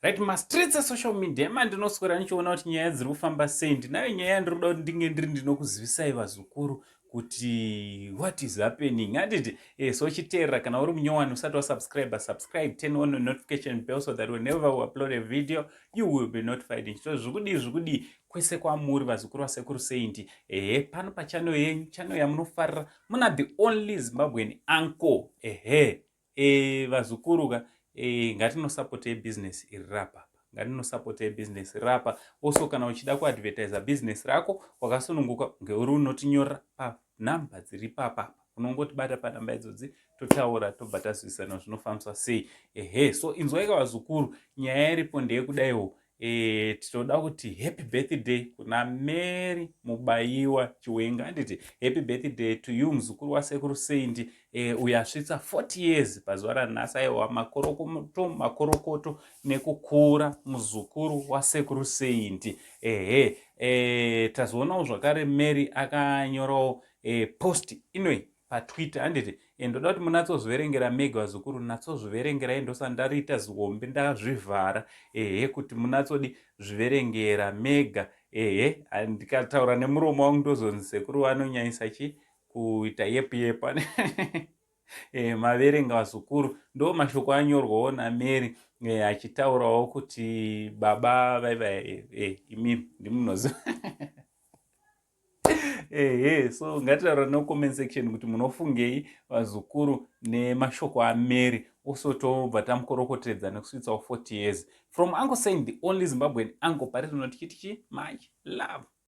Right, mastreets social media mandinoswera nichiona kuti nyaya dziri kufamba sei. Ndinayo nyaya yandinoda kuti ndinge ndinokuzivisai vazukuru kuti what is happening. Handiti sochiteerera kana uri munyowani usati wasubscribe, turn on the notification bell so that whenever we upload a video you will be notified. Nchito zvikudi kwese kwamuri vazukuru vasekuru seindi pano pachannel yenyu, channel yamunofarira, muna the only Zimbabwean uncle vazukuruka. Ngatinosupport business iri rapa, also kana uchida kuadvertisa business rako wakasununguka ngeuri unotinyora panhamba dziri papa, unongotibata panhamba idzodzi totaura tobva tazwisana zvinofambiswa sei. So inzwai vazukuru, nyaya iripo ndeyekudaiwo tinoda kuti happy birthday kuna Mary Mubayiwa Chiwenga. Handiti happy birthday to you muzukuru wasekuru seindi uyasvitsa 40 years pazuva ranhasi. Aiwa makorokoto nekukura muzukuru wasekuru seindi. Tazoonawo zvakare Mary akanyorawo post inoi paTwitter. Handiti ndoda kuti munatsozviverengera mega vazukuru, natsozviverengerai, ndosandariita zihombe ndazvivhara kuti munatsodi zviverengera mega. Ndikataura nemuromo wangu ndozonzi sekuru vanonyanyisa kuita yepa maverenga vazukuru. Ndo mashoko anyorwawo naMary achitaurawo kuti baba imimi ndimunoziva. So ngatitaura no comment section kuti munofungei vazukuru nemashoko aMary, also tobva tamukorokoteredza nekusvitsawo 40 years from Uncle saying the only Zimbabwean uncle. Pari rinoti chitichi much love.